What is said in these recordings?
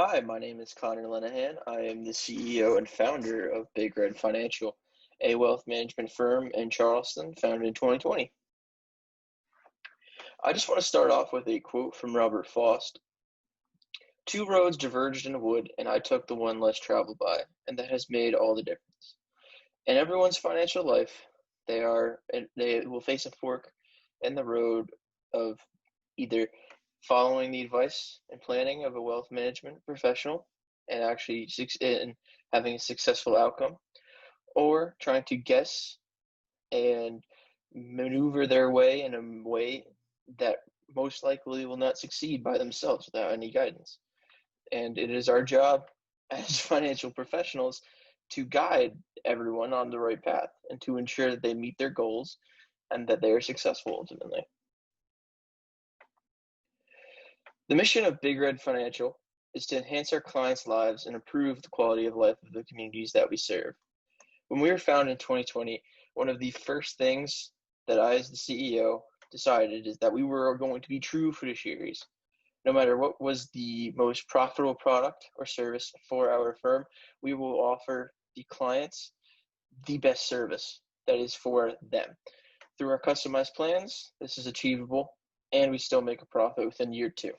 Hi, my name is Connor Lenahan. I am the CEO and founder of Big Red Financial, a wealth management firm in Charleston founded in 2020. I just want to start off with a quote from Robert Frost. Two roads diverged in a wood, and I took the one less traveled by, and that has made all the difference. In everyone's financial life, they will face a fork in the road of either following the advice and planning of a wealth management professional and and having a successful outcome, or trying to guess and maneuver their way in a way that most likely will not succeed by themselves without any guidance. And it is our job as financial professionals to guide everyone on the right path and to ensure that they meet their goals and that they are successful ultimately. The mission of Big Red Financial is to enhance our clients' lives and improve the quality of life of the communities that we serve. When we were founded in 2020, one of the first things that I, as the CEO, decided is that we were going to be true fiduciaries. No matter what was the most profitable product or service for our firm, we will offer the clients the best service that is for them. Through our customized plans, this is achievable, and we still make a profit within year two.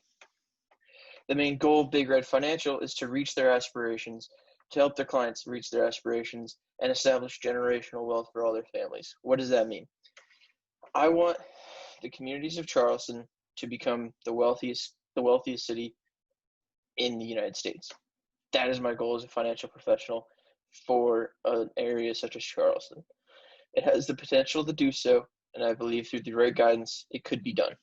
The main goal of Big Red Financial is to reach their aspirations, to help their clients reach their aspirations, and establish generational wealth for all their families. What does that mean? I want the communities of Charleston to become the wealthiest city in the United States. That is my goal as a financial professional for an area such as Charleston. It has the potential to do so, and I believe through the right guidance, it could be done.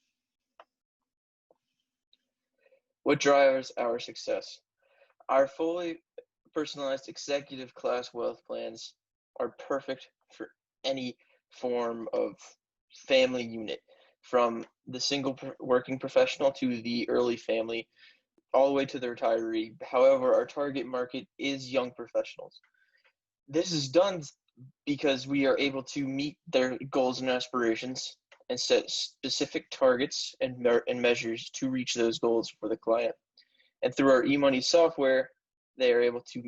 What drives our success? Our fully personalized executive class wealth plans are perfect for any form of family unit, from the single working professional to the early family, all the way to the retiree. However, our target market is young professionals. This is done because we are able to meet their goals and aspirations and set specific targets and measures to reach those goals for the client. And through our eMoney software, they are able to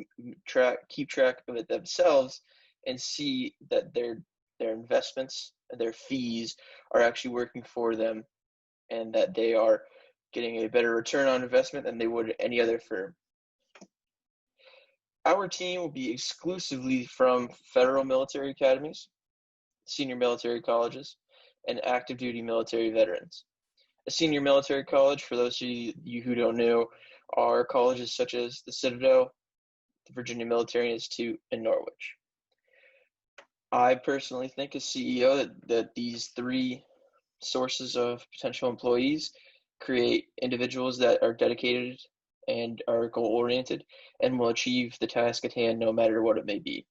keep track of it themselves and see that their investments and their fees are actually working for them, and that they are getting a better return on investment than they would at any other firm. Our team will be exclusively from federal military academies, senior military colleges, and active duty military veterans. A senior military college, for those of you who don't know, are colleges such as the Citadel, the Virginia Military Institute, and Norwich. I personally think as CEO that these three sources of potential employees create individuals that are dedicated and are goal-oriented and will achieve the task at hand no matter what it may be.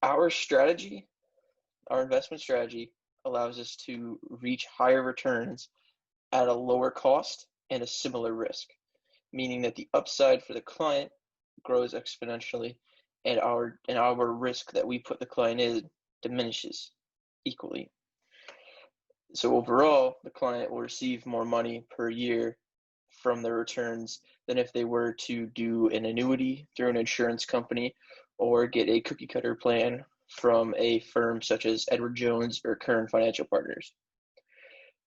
Our investment strategy allows us to reach higher returns at a lower cost and a similar risk, meaning that the upside for the client grows exponentially and our risk that we put the client in diminishes equally. So overall, the client will receive more money per year from their returns than if they were to do an annuity through an insurance company or get a cookie cutter plan from a firm such as Edward Jones or Kern Financial Partners.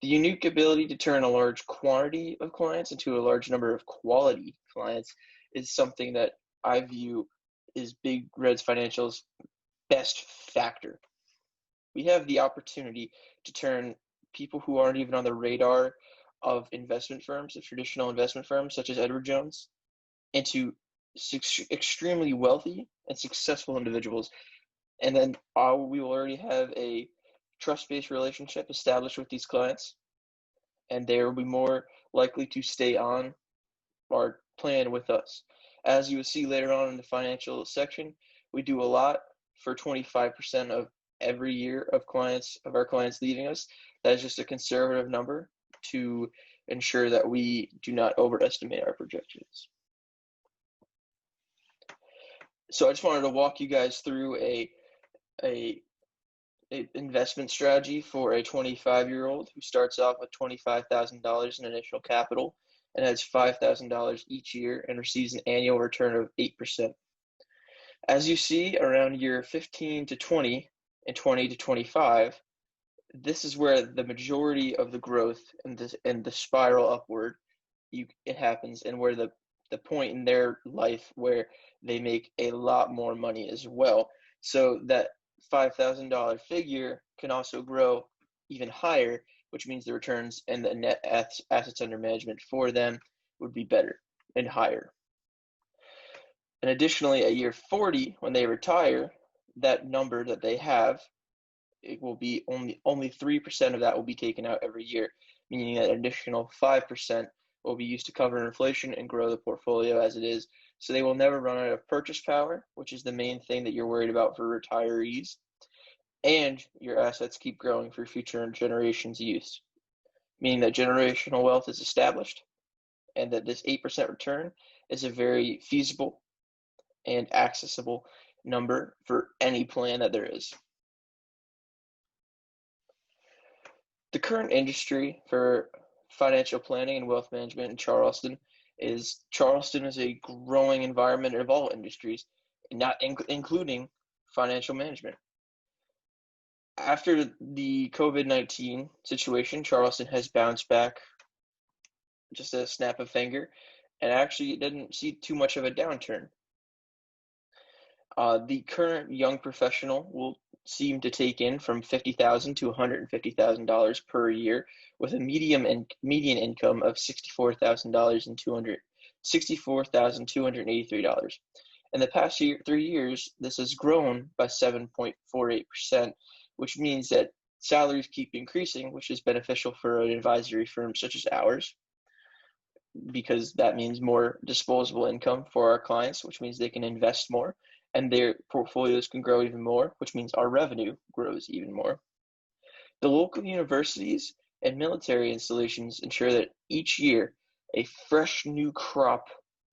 The unique ability to turn a large quantity of clients into a large number of quality clients is something that I view is Big Red Financial's best factor. We have the opportunity to turn people who aren't even on the radar of investment firms, of traditional investment firms such as Edward Jones, into extremely wealthy and successful individuals. And then we will already have a trust-based relationship established with these clients, and they will be more likely to stay on our plan with us. As you will see later on in the financial section, we do a lot for 25% of every year of our clients leaving us. That is just a conservative number to ensure that we do not overestimate our projections. So I just wanted to walk you guys through a investment strategy for a 25-year-old who starts off with $25,000 in initial capital and adds $5,000 each year and receives an annual return of 8%. As you see around year 15 to 20 and 20 to 25, this is where the majority of the growth and the spiral upward it happens, and where the point in their life where they make a lot more money as well. So that $5,000 figure can also grow even higher, which means the returns and the net assets under management for them would be better and higher. And additionally, at year 40, when they retire, that number that they have, it will be only 3% of that will be taken out every year, meaning that an additional 5% will be used to cover inflation and grow the portfolio as it is. So they will never run out of purchase power, which is the main thing that you're worried about for retirees. And your assets keep growing for future generations' use, meaning that generational wealth is established and that this 8% return is a very feasible and accessible number for any plan that there is. The current industry for financial planning and wealth management in Charleston is a growing environment of all industries, not including financial management. After the COVID-19 situation, Charleston has bounced back just a snap of finger, and actually it didn't see too much of a downturn. The current young professional will seem to take in from $50,000 to $150,000 per year, with a median income of $64,283. In the past 3 years, this has grown by 7.48%, which means that salaries keep increasing, which is beneficial for an advisory firm such as ours, because that means more disposable income for our clients, which means they can invest more, and their portfolios can grow even more, which means our revenue grows even more. The local universities and military installations ensure that each year a fresh new crop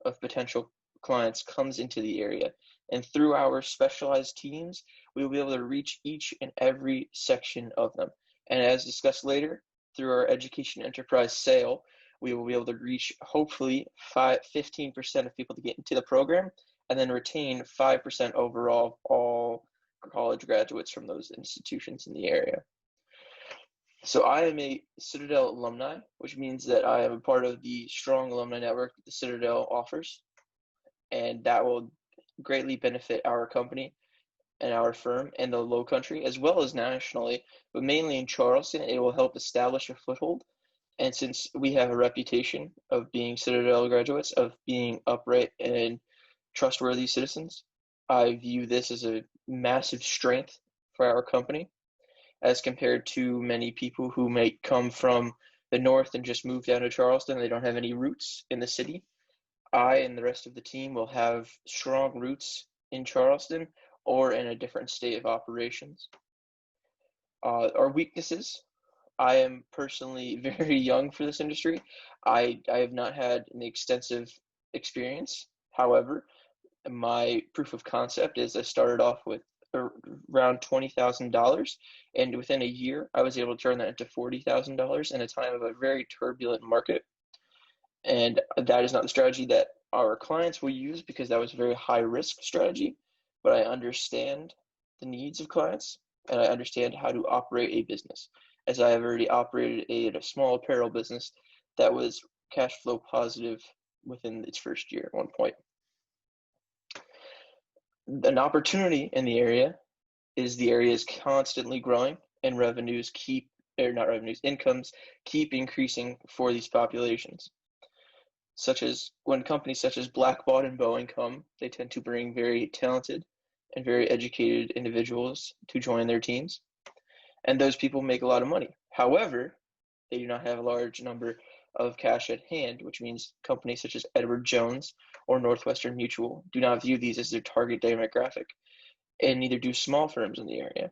of potential clients comes into the area, and through our specialized teams, we will be able to reach each and every section of them. And as discussed later, through our education enterprise sale, we will be able to reach hopefully 15% of people to get into the program, and then retain 5% overall of all college graduates from those institutions in the area. So I am a Citadel alumni, which means that I am a part of the strong alumni network that the Citadel offers, and that will greatly benefit our company and our firm in the Low Country, as well as nationally, but mainly in Charleston. It will help establish a foothold. And since we have a reputation of being Citadel graduates, of being upright and trustworthy citizens, I view this as a massive strength for our company, as compared to many people who might come from the north and just move down to Charleston. They don't have any roots in the city. I and the rest of the team will have strong roots in Charleston or in a different state of operations. Our weaknesses: I am personally very young for this industry. I have not had an extensive experience. However, my proof of concept is I started off with around $20,000, and within a year, I was able to turn that into $40,000 in a time of a very turbulent market. And that is not the strategy that our clients will use, because that was a very high risk strategy. But I understand the needs of clients, and I understand how to operate a business, as I have already operated a small apparel business that was cash flow positive within its first year at one point. An opportunity in the area is the area is constantly growing, and incomes keep increasing for these populations. Such as when companies such as Blackbaud and Boeing come, they tend to bring very talented and very educated individuals to join their teams, and those people make a lot of money. However, they do not have a large number of cash at hand, which means companies such as Edward Jones or Northwestern Mutual do not view these as their target demographic, and neither do small firms in the area.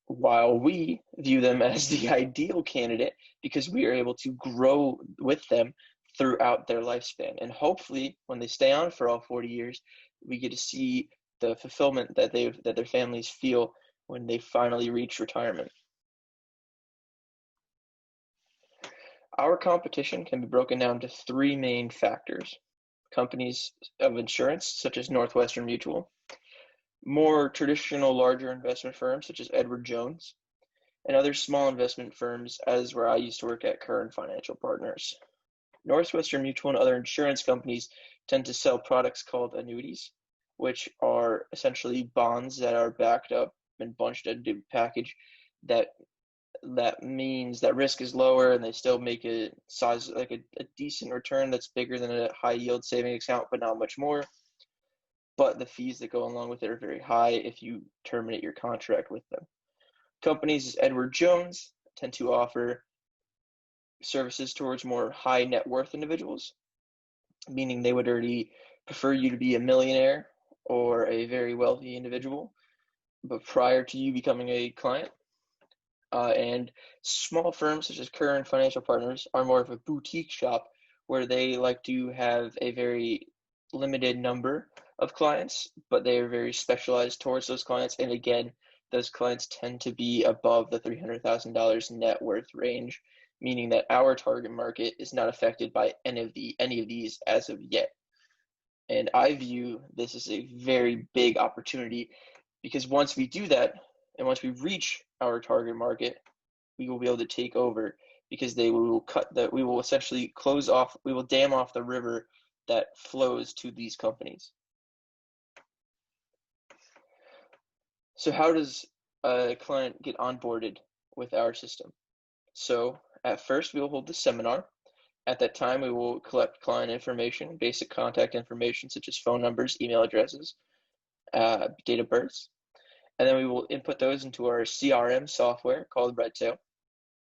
While we view them as the ideal candidate, because we are able to grow with them throughout their lifespan. And hopefully, when they stay on for all 40 years, we get to see the fulfillment that their families feel when they finally reach retirement. Our competition can be broken down to three main factors: companies of insurance, such as Northwestern Mutual; more traditional, larger investment firms, such as Edward Jones; and other small investment firms, as where I used to work at Curran Financial Partners. Northwestern Mutual and other insurance companies tend to sell products called annuities, which are essentially bonds that are backed up and bunched into a package that means that risk is lower and they still make a size like a decent return that's bigger than a high yield saving account, but not much more. But the fees that go along with it are very high if you terminate your contract with them. Companies as Edward Jones tend to offer services towards more high net worth individuals, meaning they would already prefer you to be a millionaire or a very wealthy individual, but prior to you becoming a client. And small firms such as Curran Financial Partners are more of a boutique shop where they like to have a very limited number of clients, but they are very specialized towards those clients. And again, those clients tend to be above the $300,000 net worth range, meaning that our target market is not affected by any of these as of yet. And I view this as a very big opportunity, because once we do that, and once we reach our target market, we will be able to take over, because we will essentially we will dam off the river that flows to these companies. So how does a client get onboarded with our system? So at first, we will hold the seminar. At that time, we will collect client information, basic contact information such as phone numbers, email addresses, date of births, and then we will input those into our CRM software called Redtail.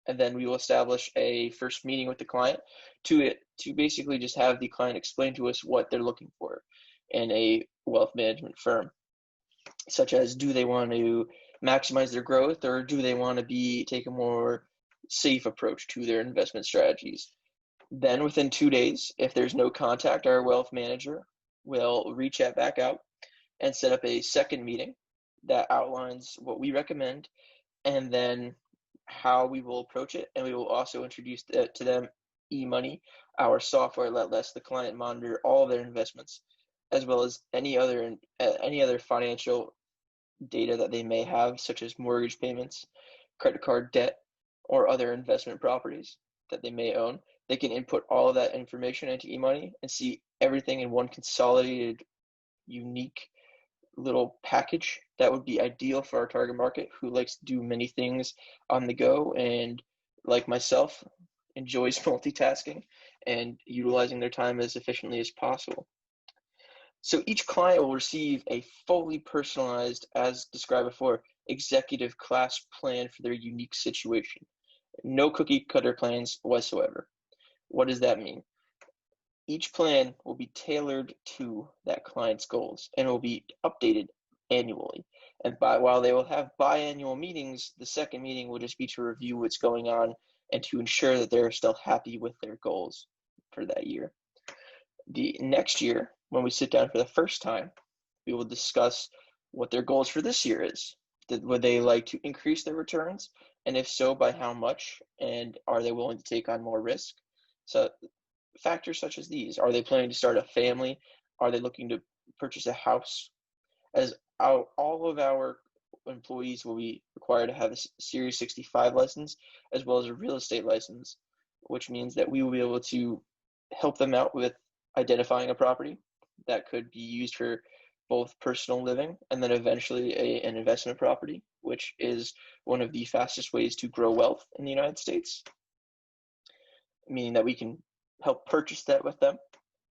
And then we will establish a first meeting with the client to basically just have the client explain to us what they're looking for in a wealth management firm, such as, do they want to maximize their growth, or do they want to take a more safe approach to their investment strategies? Then within 2 days, if there's no contact, our wealth manager will reach back out and set up a second meeting that outlines what we recommend and then how we will approach it. And we will also introduce to them eMoney, our software that lets the client monitor all of their investments, as well as any other financial data that they may have, such as mortgage payments, credit card debt, or other investment properties that they may own. They can input all of that information into eMoney and see everything in one consolidated, unique little package that would be ideal for our target market, who likes to do many things on the go and, like myself, enjoys multitasking and utilizing their time as efficiently as possible. So each client will receive a fully personalized, as described before, executive class plan for their unique situation. No cookie cutter plans whatsoever. What does that mean? Each plan will be tailored to that client's goals and will be updated annually. And while they will have biannual meetings, the second meeting will just be to review what's going on and to ensure that they're still happy with their goals for that year. The next year, when we sit down for the first time, we will discuss what their goals for this year is. Would they like to increase their returns? And if so, by how much? And are they willing to take on more risk? So factors such as these: are they planning to start a family? Are they looking to purchase a house? As all of our employees will be required to have a Series 65 license, as well as a real estate license, which means that we will be able to help them out with identifying a property that could be used for both personal living and then eventually an investment property, which is one of the fastest ways to grow wealth in the United States, meaning that we can help purchase that with them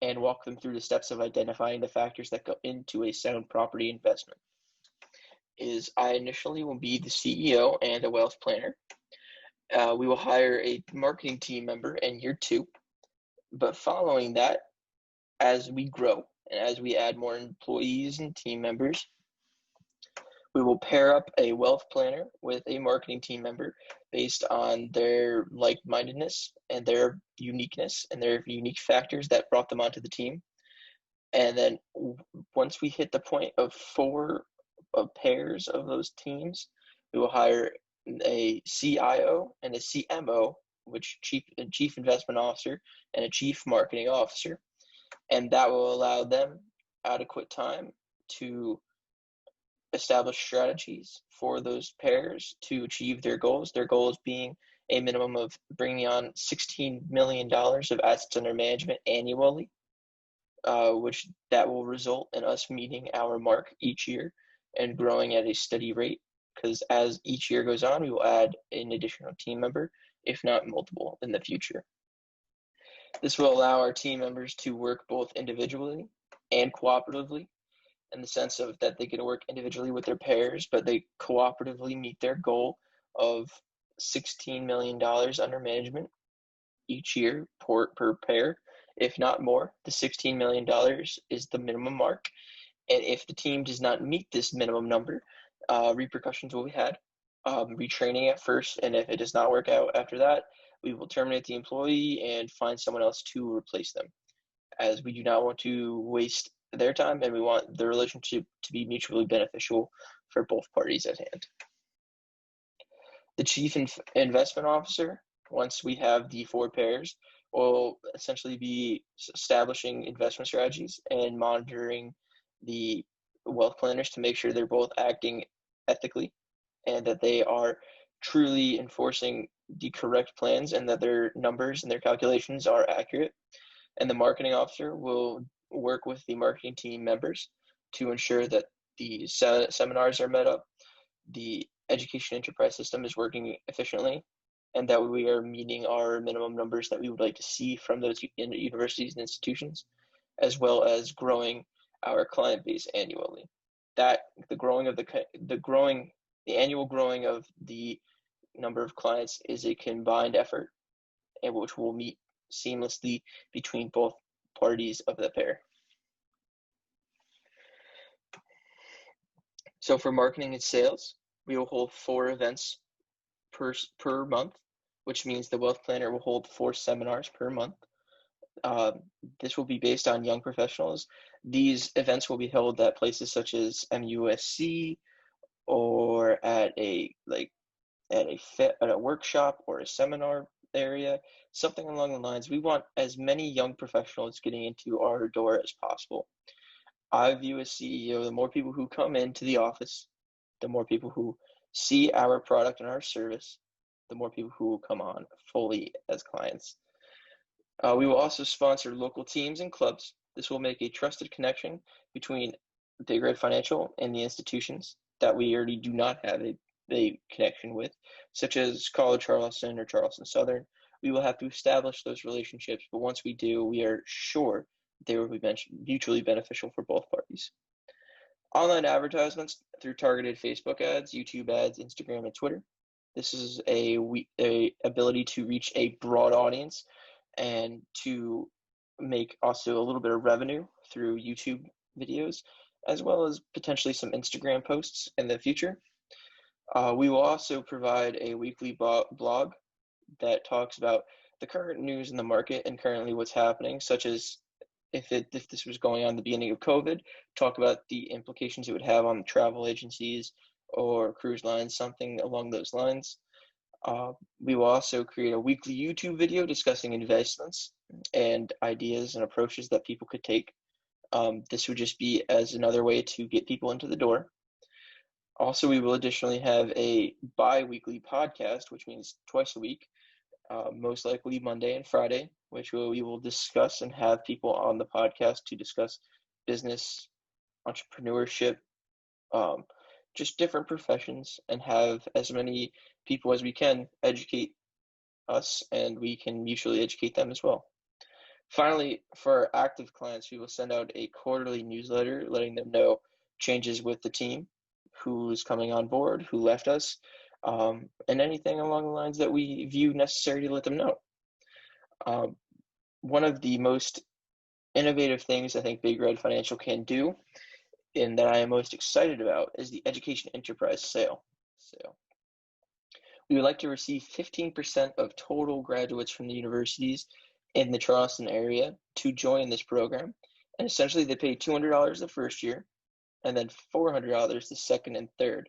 and walk them through the steps of identifying the factors that go into a sound property investment. I initially will be the CEO and a wealth planner. We will hire a marketing team member in year 2, but following that, as we grow and as we add more employees and team members, we will pair up a wealth planner with a marketing team member based on their like-mindedness and their uniqueness and their unique factors that brought them onto the team. And then once we hit the point of 4 pairs of those teams, we will hire a CIO and a CMO which a chief investment officer and a chief marketing officer, and that will allow them adequate time to establish strategies for those pairs to achieve their goals. Their goals being a minimum of bringing on $16 million of assets under management annually, which that will result in us meeting our mark each year and growing at a steady rate, because as each year goes on, we will add an additional team member, if not multiple, in the future. This will allow our team members to work both individually and cooperatively, in the sense of that they get to work individually with their pairs, but they cooperatively meet their goal of $16 million under management each year per pair, if not more. The $16 million is the minimum mark, and if the team does not meet this minimum number, repercussions will be had. Retraining at first, and if it does not work out after that, we will terminate the employee and find someone else to replace them, as we do not want to waste their time, and we want the relationship to be mutually beneficial for both parties at hand. The chief investment officer, once we have the 4 pairs, will essentially be establishing investment strategies and monitoring the wealth planners to make sure they're both acting ethically and that they are truly enforcing the correct plans and that their numbers and their calculations are accurate. And the marketing officer will work with the marketing team members to ensure that the seminars are met up, the education enterprise system is working efficiently, and that we are meeting our minimum numbers that we would like to see from those universities and institutions, as well as growing our client base annually. That the annual growing of the number of clients is a combined effort, and which will meet seamlessly between both parties of the pair. So for marketing and sales, we will hold 4 events per month, which means the wealth planner will hold 4 seminars per month. This will be based on young professionals. These events will be held at places such as MUSC or at a workshop or a seminar area, something along the lines. We want as many young professionals getting into our door as possible. I view as CEO, the more people who come into the office, the more people who see our product and our service, the more people who will come on fully as clients. We will also sponsor local teams and clubs. This will make a trusted connection between Big Red Financial and the institutions that we already do not have a connection with, such as College Charleston or Charleston Southern. We will have to establish those relationships, but once we do, we are sure they will be mutually beneficial for both parties. Online advertisements through targeted Facebook ads, YouTube ads, Instagram, and Twitter. This is a ability to reach a broad audience and to make also a little bit of revenue through YouTube videos, as well as potentially some Instagram posts in the future. We will also provide a weekly blog that talks about the current news in the market and currently what's happening, such as if this was going on at the beginning of COVID, talk about the implications it would have on travel agencies or cruise lines, something along those lines. We will also create a weekly YouTube video discussing investments and ideas and approaches that people could take. This would just be as another way to get people into the door. Also, we will additionally have a bi-weekly podcast, which means twice a week, most likely Monday and Friday, which we will discuss and have people on the podcast to discuss business, entrepreneurship, just different professions, and have as many people as we can educate us, and we can mutually educate them as well. Finally, for our active clients, we will send out a quarterly newsletter letting them know changes with the team, who's coming on board, who left us, and anything along the lines that we view necessary to let them know. One of the most innovative things I think Big Red Financial can do, and that I am most excited about, is the education enterprise sale. We would like to receive 15% of total graduates from the universities in the Charleston area to join this program, and essentially they pay $200 the first year and then $400 the second and third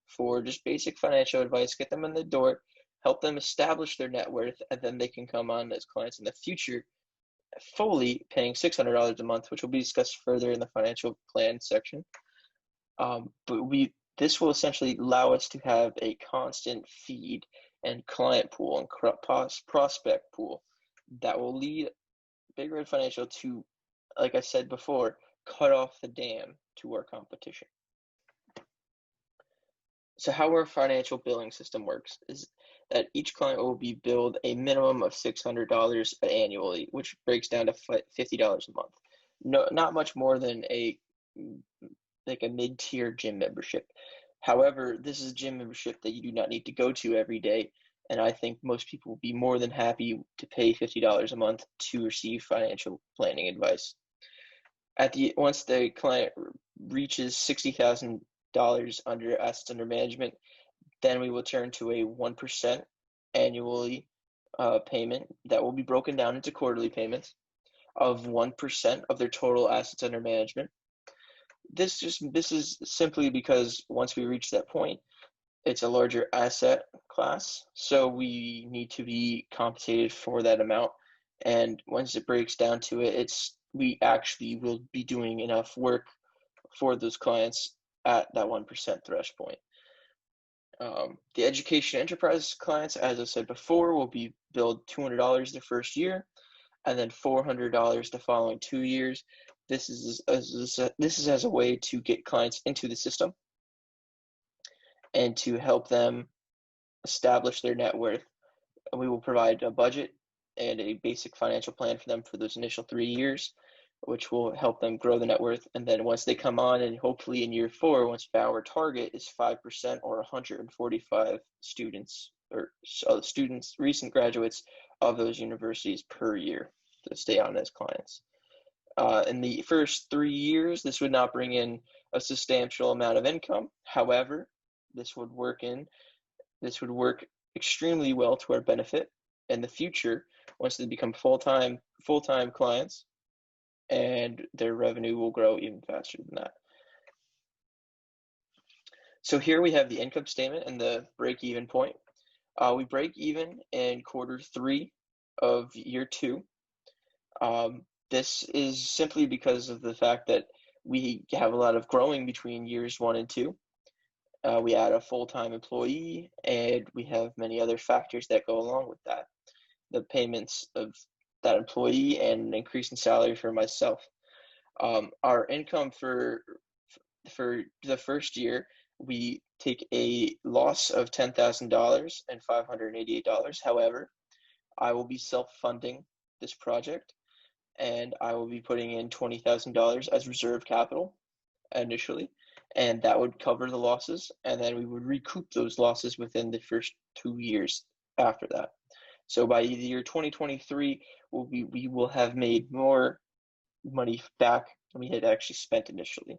for just basic financial advice, get them in the door, help them establish their net worth, and then they can come on as clients in the future, fully paying $600 a month, which will be discussed further in the financial plan section. But this will essentially allow us to have a constant feed and client pool and prospect pool that will lead Big Red Financial to, like I said before, cut off the dam to our competition. So how our financial billing system works is that each client will be billed a minimum of $600 annually, which breaks down to $50 a month. No, not much more than a mid-tier gym membership. However, this is a gym membership that you do not need to go to every day, and I think most people will be more than happy to pay $50 a month to receive financial planning advice. Once the client reaches $60,000 under assets under management, then we will turn to a 1% annually payment that will be broken down into quarterly payments of 1% of their total assets under management. This is simply because once we reach that point, it's a larger asset class, so we need to be compensated for that amount. And once it breaks down to it, we actually will be doing enough work for those clients at that 1% threshold point. The education enterprise clients, as I said before, will be billed $200 the first year, and then $400 the following 2 years. This is as a way to get clients into the system and to help them establish their net worth. We will provide a budget and a basic financial plan for them for those initial 3 years, which will help them grow the net worth. And then once they come on, and hopefully in year 4, once our target is 5% or 145 students or students, recent graduates of those universities per year to stay on as clients. In the first 3 years, this would not bring in a substantial amount of income. However, this would work extremely well to our benefit in the future once they become full-time clients, and their revenue will grow even faster than that. So here we have the income statement and the break-even point. We break even in quarter 3 of year 2. This is simply because of the fact that we have a lot of growing between years 1 and 2. We add a full-time employee, and we have many other factors that go along with that. The payments of that employee and an increase in salary for myself. Our income for the first year, we take a loss of $10,000 and $588. However, I will be self-funding this project, and I will be putting in $20,000 as reserve capital initially, and that would cover the losses, and then we would recoup those losses within the first 2 years after that. So by the year 2023, we will have made more money back than we had actually spent initially.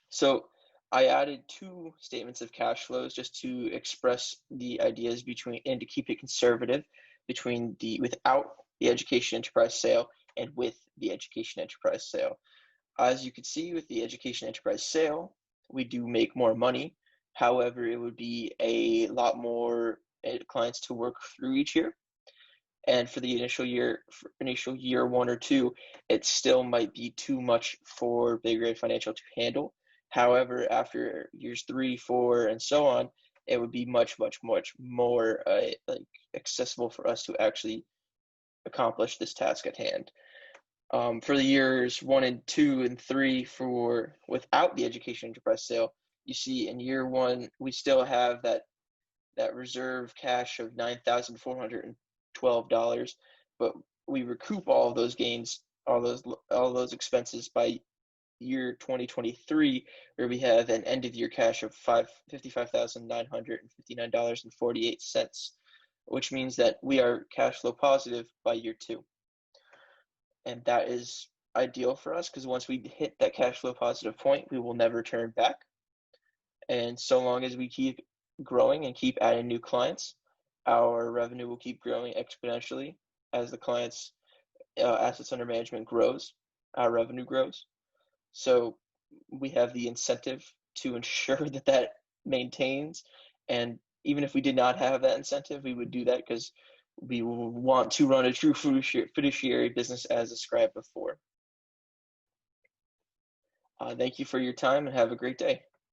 So I added 2 statements of cash flows just to express the ideas and to keep it conservative between without the education enterprise sale and with the education enterprise sale. As you can see with the education enterprise sale, we do make more money. However, it would be a lot more clients to work through each year. And for the initial year 1 or 2, it still might be too much for Big Red Financial to handle. However, after years 3, 4, and so on, it would be much more accessible for us to actually accomplish this task at hand. For the years 1 and 2 and 3 without the education enterprise sale, you see in year 1 we still have that reserve cash of $9,412, but we recoup all of those gains, all those expenses by year 2023, where we have an end of year cash of $55,959.48, which means that we are cash flow positive by year 2. And that is ideal for us because once we hit that cash flow positive point, we will never turn back. And so long as we keep growing and keep adding new clients, our revenue will keep growing exponentially. As the clients' assets under management grows, our revenue grows. So we have the incentive to ensure that maintains And even if we did not have that incentive, we would do that because we want to run a true fiduciary business as described before. Thank you for your time and have a great day.